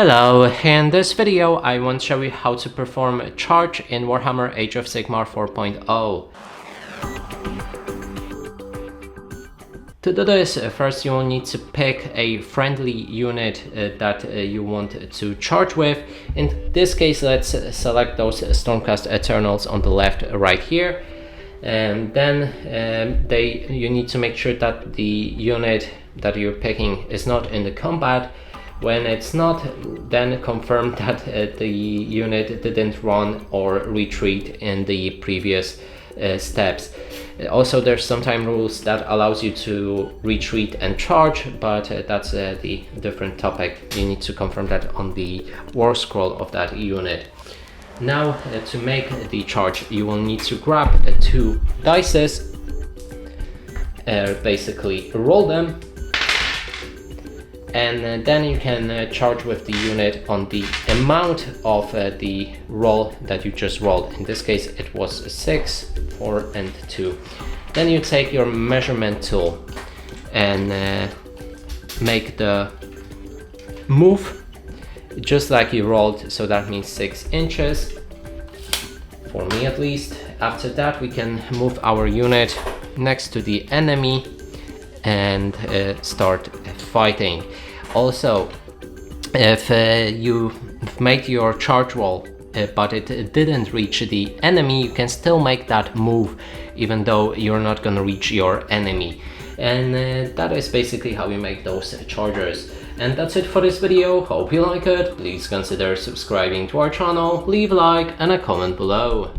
Hello, in this video I want to show you how to perform a charge in Warhammer Age of Sigmar 4.0. To do this, first you will need to pick a friendly unit that you want to charge with. In this case, let's select those Stormcast Eternals on the left right here. And then you need to make sure that the unit that you're picking is not in the combat. When it's not, then confirm that the unit didn't run or retreat in the previous steps. Also, there's sometimes rules that allows you to retreat and charge, but that's the different topic. You need to confirm that on the war scroll of that unit. Now, to make the charge, you will need to grab two dices, basically roll them, and then you can charge with the unit on the amount of the roll that you just rolled. In this case it was 6, 4 and 2. Then you take your measurement tool and make the move just like you rolled, so that means 6 inches for me at least. After that we can move our unit next to the enemy and start fighting. Also, if you've made your charge roll but it didn't reach the enemy, you can still make that move even though you're not gonna reach your enemy. And that is basically how you make those chargers. And that's it for this video. Hope you like it. Please consider subscribing to our channel, leave a like and a comment below.